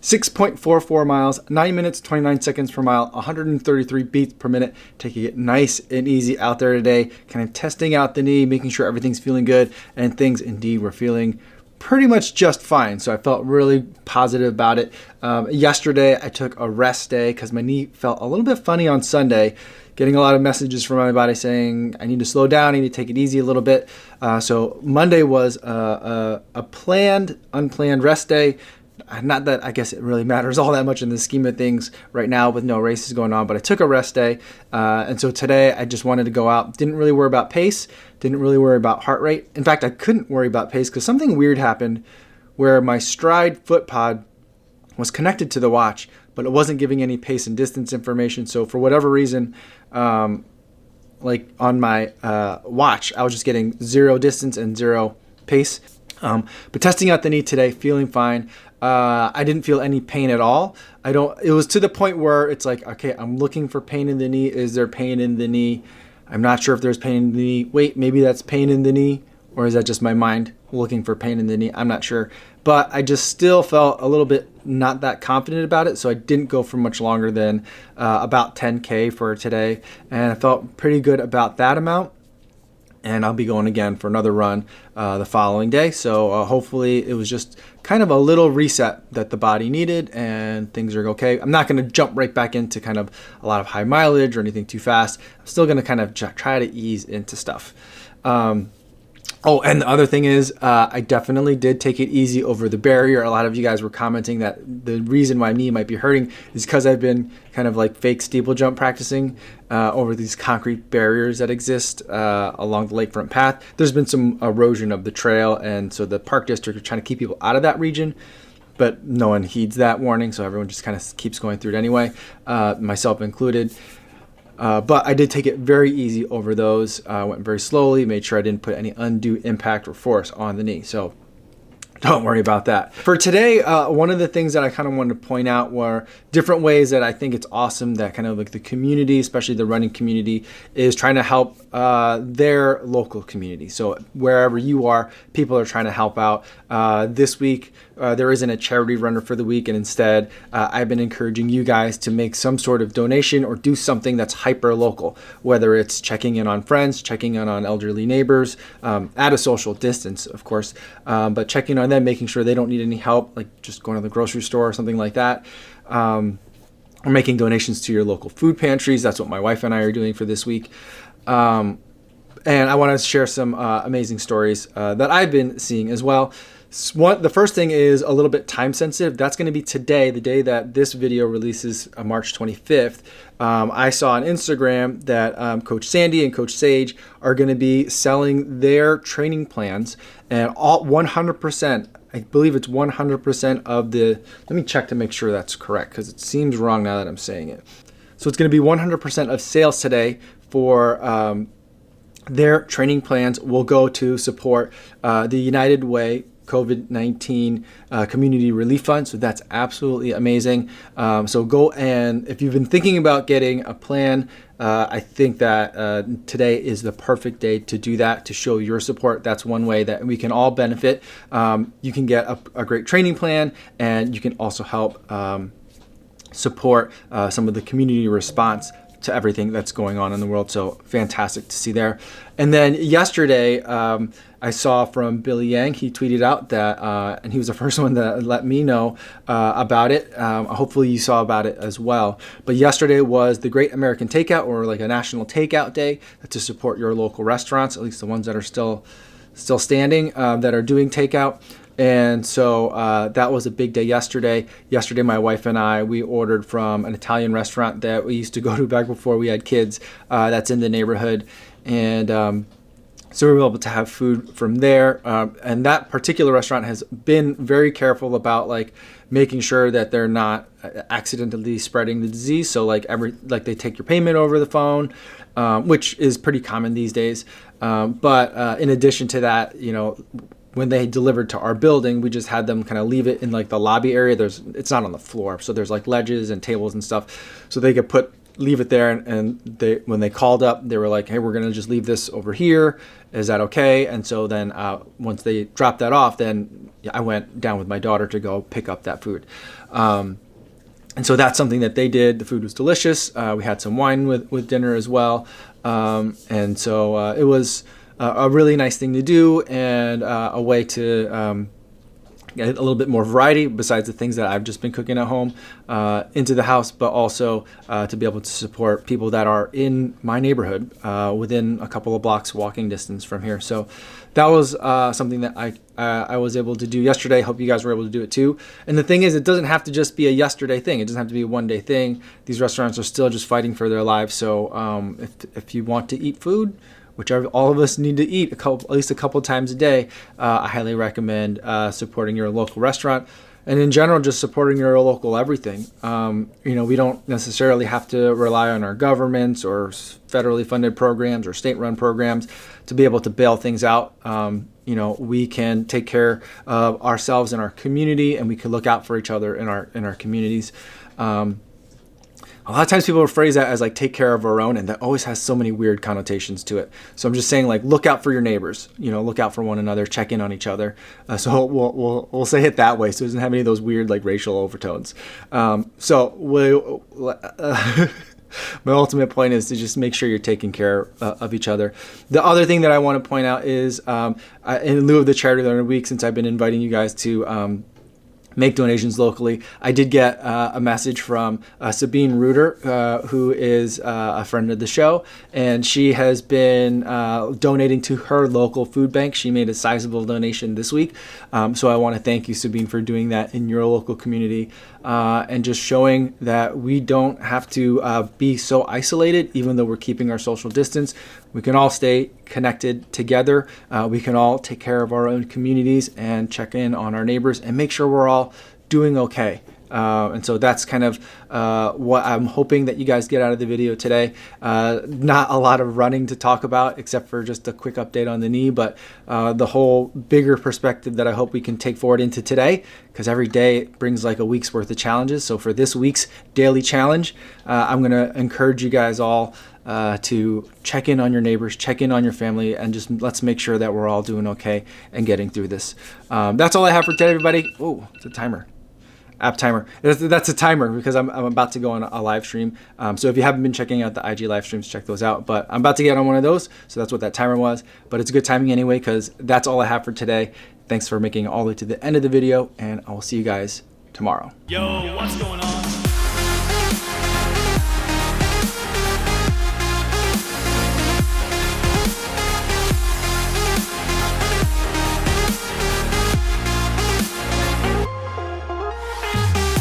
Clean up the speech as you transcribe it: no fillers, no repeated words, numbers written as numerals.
6.44 miles, 9 minutes, 29 seconds per mile, 133 beats per minute. Taking it nice and easy out there today, kind of testing out the knee, making sure everything's feeling good, and things indeed were feeling pretty much just fine. So I felt really positive about it. Yesterday, I took a rest day because my knee felt a little bit funny on Sunday, getting a lot of messages from my body saying I need to slow down, I need to take it easy a little bit. So Monday was a planned, unplanned rest day. Not that I guess it really matters all that much in the scheme of things right now with no races going on, but I took a rest day. And so today I just wanted to go out. Didn't really worry about pace. Didn't really worry about heart rate. In fact, I couldn't worry about pace because something weird happened where my Stride foot pod was connected to the watch, but it wasn't giving any pace and distance information. So for whatever reason, like on my watch, I was just getting 0 distance and 0 pace. But testing out the knee today, feeling fine. I didn't feel any pain at all. It was to the point where it's like, okay, I'm looking for pain in the knee. Is there pain in the knee? I'm not sure if there's pain in the knee. Wait, maybe that's pain in the knee, or is that just my mind looking for pain in the knee? I'm not sure. But I just still felt a little bit not that confident about it, so I didn't go for much longer than about 10K for today, and I felt pretty good about that amount. And I'll be going again for another run the following day. So hopefully it was just kind of a little reset that the body needed and things are okay. I'm not going to jump right back into kind of a lot of high mileage or anything too fast. I'm still going to kind of try to ease into stuff. Oh, and the other thing is I definitely did take it easy over the barrier. A lot of you guys were commenting that the reason my knee might be hurting is because I've been kind of like fake steeple jump practicing over these concrete barriers that exist along the lakefront path. There's been some erosion of the trail, and so the park district is trying to keep people out of that region, but no one heeds that warning, so everyone just kind of keeps going through it anyway, myself included. But I did take it very easy over those, went very slowly, made sure I didn't put any undue impact or force on the knee. So don't worry about that. For today, one of the things that I kind of wanted to point out were different ways that I think it's awesome that kind of like the community, especially the running community, is trying to help their local community. So wherever you are, people are trying to help out. This week, there isn't a charity runner for the week, and instead, I've been encouraging you guys to make some sort of donation or do something that's hyper local, whether it's checking in on friends, checking in on elderly neighbors, at a social distance, of course, but checking on them, making sure they don't need any help, like just going to the grocery store or something like that. Or making donations to your local food pantries. That's what my wife and I are doing for this week. And I want to share some amazing stories that I've been seeing as well. The first thing is a little bit time sensitive. That's going to be today, the day that this video releases, March 25th. I saw on Instagram that Coach Sandi and Coach Sage are going to be selling their training plans, and all 100%, I believe it's 100% of the, let me check to make sure that's correct because it seems wrong now that I'm saying it. So it's going to be 100% of sales today for their training plans will go to support the United Way COVID-19 Community Relief Fund. So that's absolutely amazing. So go, and if you've been thinking about getting a plan, I think that today is the perfect day to do that, to show your support. That's one way that we can all benefit. You can get a great training plan, and you can also help support some of the community response to everything that's going on in the world. So fantastic to see there. And then yesterday, I saw from Billy Yang, he tweeted out that, and he was the first one that let me know about it. Hopefully you saw about it as well. But yesterday was the Great American Takeout, or like a national takeout day to support your local restaurants, at least the ones that are still standing, that are doing takeout. And so that was a big day yesterday. Yesterday, my wife and I, we ordered from an Italian restaurant that we used to go to back before we had kids, that's in the neighborhood. And so we were able to have food from there. And that particular restaurant has been very careful about like making sure that they're not accidentally spreading the disease. So like they take your payment over the phone, which is pretty common these days. But in addition to that, you know, when they delivered to our building, we just had them kind of leave it in like the lobby area. It's not on the floor, so there's like ledges and tables and stuff, so they could put leave it there. And when they called up, they were like, hey, we're going to just leave this over here. Is that okay? And so then once they dropped that off, then I went down with my daughter to go pick up that food. And so that's something that they did. The food was delicious. We had some wine with dinner as well. And so it was a really nice thing to do, and a way to get a little bit more variety besides the things that I've just been cooking at home into the house, but also to be able to support people that are in my neighborhood within a couple of blocks walking distance from here. So that was something that I was able to do yesterday. Hope you guys were able to do it too. And the thing is, it doesn't have to just be a yesterday thing. It doesn't have to be a one-day thing. These restaurants are still just fighting for their lives. So if you want to eat food, which all of us need to eat at least a couple times a day, I highly recommend supporting your local restaurant, and in general, just supporting your local everything. We don't necessarily have to rely on our governments or federally funded programs or state-run programs to be able to bail things out. We can take care of ourselves and our community, and we can look out for each other in our communities. A lot of times people phrase that as like take care of our own, and that always has so many weird connotations to it. So I'm just saying, like, look out for your neighbors, look out for one another, check in on each other. So we'll say it that way, so it doesn't have any of those weird like racial overtones. My ultimate point is to just make sure you're taking care of each other. The other thing that I want to point out is, in lieu of the charity of the week, since I've been inviting you guys to make donations locally, I did get a message from Sabine Reuter, who is a friend of the show, and she has been donating to her local food bank. She made a sizable donation this week, so I want to thank you, Sabine, for doing that in your local community, and just showing that we don't have to be so isolated, even though we're keeping our social distance. We can all stay connected together. We can all take care of our own communities and check in on our neighbors and make sure we're all doing okay. And so that's kind of what I'm hoping that you guys get out of the video today. Not a lot of running to talk about, except for just a quick update on the knee, but the whole bigger perspective that I hope we can take forward into today, because every day brings like a week's worth of challenges. So for this week's daily challenge, I'm going to encourage you guys all to check in on your neighbors, check in on your family, and just let's make sure that we're all doing okay and getting through this. That's all I have for today, everybody. Oh, it's a timer. App timer. That's a timer because I'm about to go on a live stream. So if you haven't been checking out the IG live streams, check those out. But I'm about to get on one of those, so that's what that timer was. But it's good timing anyway, because that's all I have for today. Thanks for making it all the way to the end of the video, and I will see you guys tomorrow. Yo, what's going on?